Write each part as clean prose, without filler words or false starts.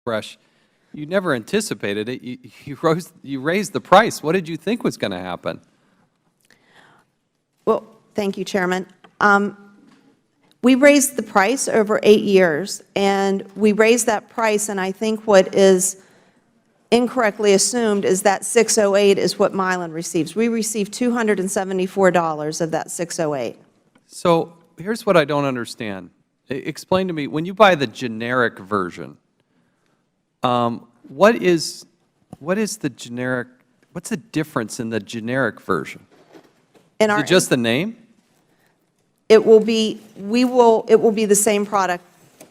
Brush, you never anticipated it. You raised the price. What did you think was going to happen? Well, thank you, Chairman. We raised the price over 8 years, and we raised that price, and I think what is incorrectly assumed is that 608 is what Mylan receives. We receive $274 of that 608. So here's what I don't understand. Explain to me, when you buy the generic version, what is the generic, what's the difference in the generic version? Is it just the name? It will be, it will be the same product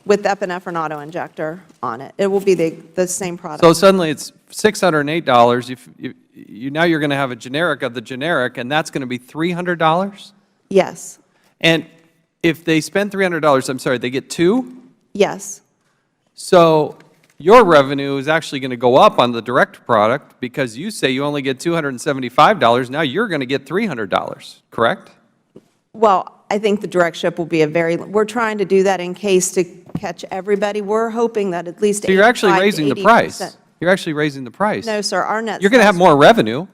with epinephrine auto-injector on it. It will be the same product. So suddenly it's $608. Now you're going to have a generic of the generic, and that's going to be $300? Yes. And if they spend $300, I'm sorry, they get two? Yes. So your revenue is actually going to go up on the direct product because you say you only get $275. Now you're going to get $300, correct? Well, I think the direct ship will be we're trying to do that in case to catch everybody. We're hoping that at least 85 to 80%. So you're actually raising the price. You're actually raising the price. No, sir. Our net You're going to have more revenue.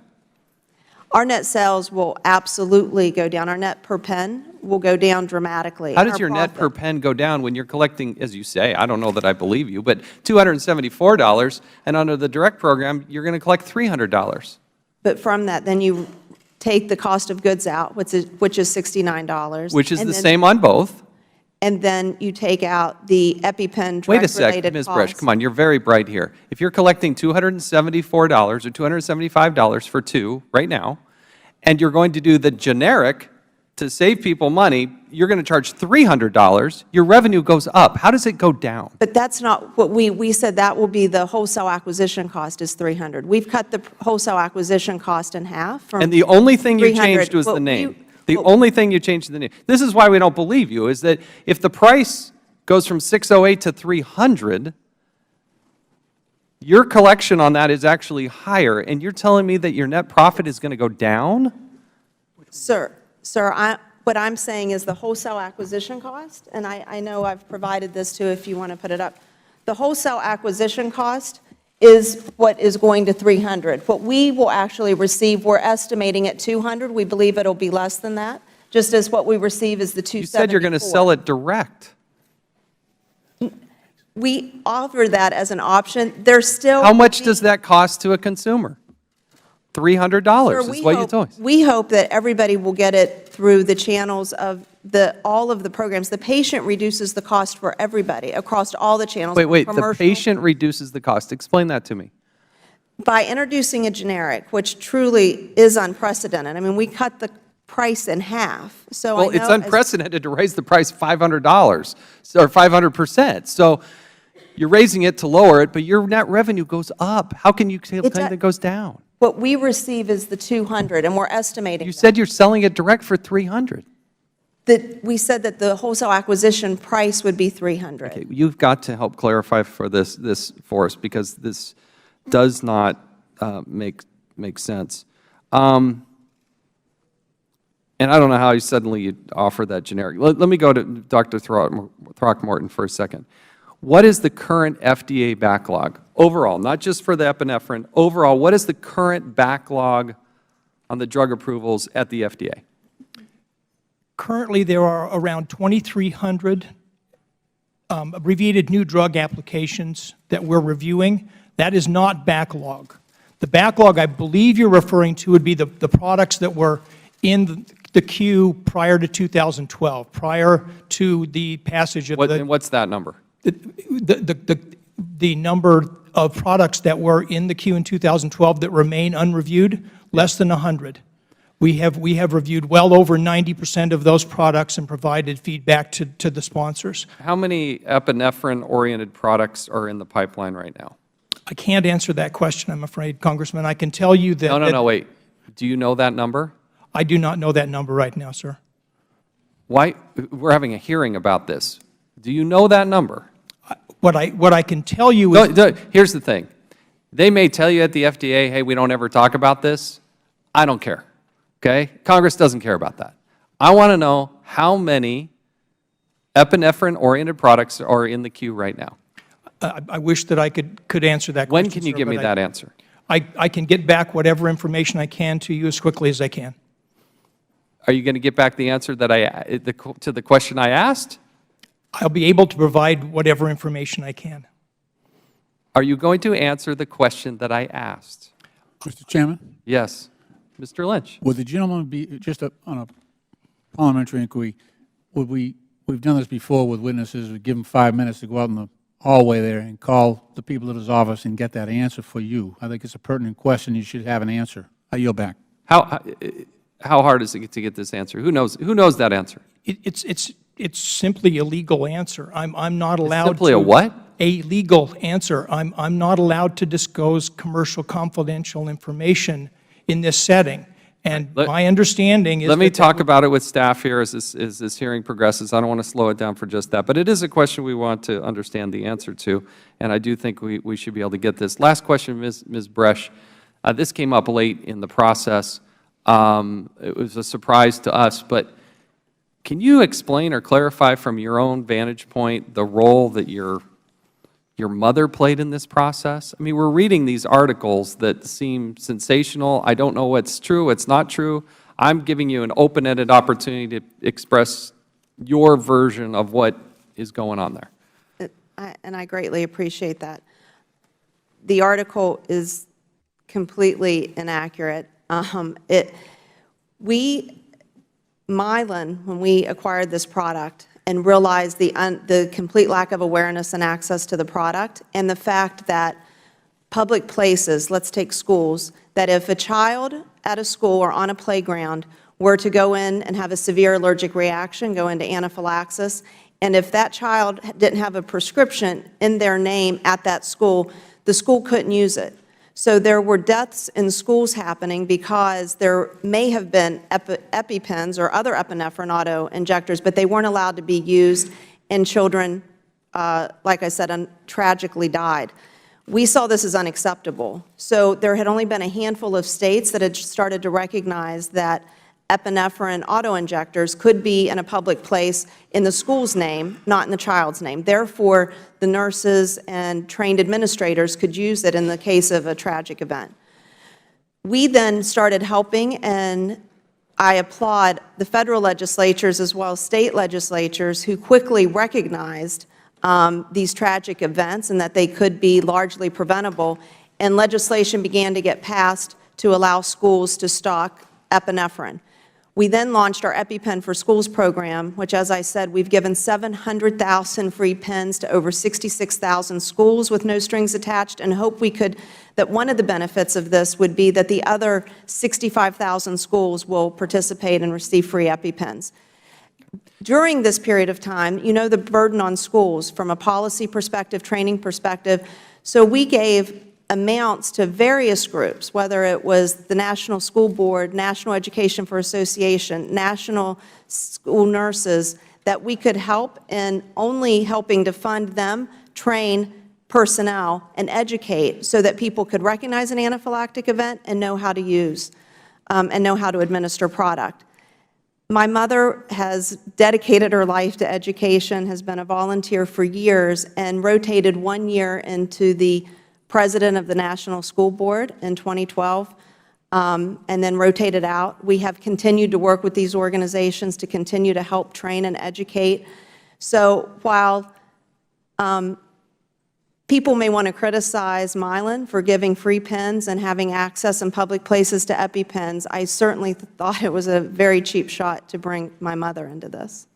Our net sales will absolutely go down. Our net per pen will go down dramatically. How does your net per pen go down when you're collecting, as you say, I don't know that I believe you, but $274, and under the direct program, you're going to collect $300. But from that, then you take the cost of goods out, which is $69. Which is the same on both. And then you take out the EpiPen direct-related costs. Wait a sec, Ms. Brush, come on, you're very bright here. If you're collecting $274 or $275 for two right now, and you're going to do the generic to save people money, you're going to charge $300, your revenue goes up. How does it go down? But that's not what we said. That will be the wholesale acquisition cost is $300. We've cut the wholesale acquisition cost in half from And the only thing you changed was the name. The only thing you changed the name. This is why we don't believe you, is that if the price goes from 608 to 300, your collection on that is actually higher, and you're telling me that your net profit is going to go down? Sir, what I'm saying is the wholesale acquisition cost, and I know I've provided this too if you want to put it up. The wholesale acquisition cost is what is going to 300. What we will actually receive, we're estimating at 200. We believe it'll be less than that, just as what we receive is the 274. You said you're going to sell it direct. We offer that as an option. There's still. How much does that cost to a consumer? $300 is what you told us. We hope that everybody will get it through the channels of all of the programs. The patient reduces the cost for everybody across all the channels. Wait, the patient reduces the cost. Explain that to me. By introducing a generic, which truly is unprecedented. I mean, we cut the price in half. So well, it's unprecedented to raise the price $500 or 500%. So you're raising it to lower it, but your net revenue goes up. How can you claim that it goes down? What we receive is the 200, and we're estimating. You said you're selling it direct for 300. We said that the wholesale acquisition price would be 300. Okay, you've got to help clarify for this for us, because this does not make sense. And I don't know how you suddenly offer that generic. Let me go to Dr. Throckmorton for a second. What is the current FDA backlog overall, not just for the epinephrine, overall, what is the current backlog on the drug approvals at the FDA? Currently, there are around 2,300 abbreviated new drug applications that we're reviewing. That is not backlog. The backlog I believe you're referring to would be the products that were in the queue prior to 2012, prior to the passage of And what's that number? The number of products that were in the queue in 2012 that remain unreviewed, less than 100. We have reviewed well over 90% of those products and provided feedback to the sponsors. How many epinephrine-oriented products are in the pipeline right now? I can't answer that question, I'm afraid, Congressman. I can tell you that— No, wait. Do you know that number? I do not know that number right now, sir. Why? We're having a hearing about this. Do you know that number? What I can tell you is— Here's the thing. They may tell you at the FDA, hey, we don't ever talk about this. I don't care, okay? Congress doesn't care about that. I want to know how many epinephrine-oriented products are in the queue right now. I wish that I could answer that When question, can you sir, give me but that answer? I can get back whatever information I can to you as quickly as I can. Are you going to get back the answer that to the question I asked? I'll be able to provide whatever information I can. Are you going to answer the question that I asked? Mr. Chairman, Yes. Mr. Lynch? would the gentleman be, just on a parliamentary inquiry, we've done this before with witnesses, we give them 5 minutes to go out in the hallway there and call the people at his office and get that answer for you. I think it's a pertinent question. You should have an answer. I yield back. How hard is it to get this answer? Who knows that answer? It's simply a legal answer. I'm not allowed to. Simply a what? A legal answer. I'm not allowed to disclose commercial confidential information in this setting. And my understanding is Let me that talk about it with staff here as this hearing progresses. I don't want to slow it down for just that. But it is a question we want to understand the answer to, and I do think we should be able to get this. Last question, Ms. Bresch. This came up late in the process. It was a surprise to us, but can you explain or clarify from your own vantage point the role that your mother played in this process? I mean, we're reading these articles that seem sensational. I don't know what's true, what's not true. I'm giving you an open-ended opportunity to express your version of what is going on there. And I greatly appreciate that. The article is completely inaccurate. Mylan, when we acquired this product and realized the complete lack of awareness and access to the product, and the fact that public places, let's take schools, that if a child at a school or on a playground were to go in and have a severe allergic reaction, go into anaphylaxis, and if that child didn't have a prescription in their name at that school, the school couldn't use it. So there were deaths in schools happening because there may have been EpiPens or other epinephrine auto-injectors, but they weren't allowed to be used, and children, like I said, tragically died. We saw this as unacceptable. So there had only been a handful of states that had started to recognize that epinephrine auto-injectors could be in a public place in the school's name, not in the child's name. Therefore, the nurses and trained administrators could use it in the case of a tragic event. We then started helping, and I applaud the federal legislatures as well as state legislatures who quickly recognized these tragic events and that they could be largely preventable, and legislation began to get passed to allow schools to stock epinephrine. We then launched our EpiPen for Schools program, which, as I said, we've given 700,000 free pens to over 66,000 schools with no strings attached, and hope that one of the benefits of this would be that the other 65,000 schools will participate and receive free EpiPens. During this period of time, you know the burden on schools from a policy perspective, training perspective, so we gave amounts to various groups, whether it was the National School Board, National Education for Association, National School Nurses, that we could help in only helping to fund them, train personnel, and educate so that people could recognize an anaphylactic event and know how to use and know how to administer product. My mother has dedicated her life to education, has been a volunteer for years, and rotated 1 year into the president of the National School Board in 2012, and then rotated out. We have continued to work with these organizations to continue to help train and educate. So while people may want to criticize Mylan for giving free pens and having access in public places to EpiPens, I certainly thought it was a very cheap shot to bring my mother into this.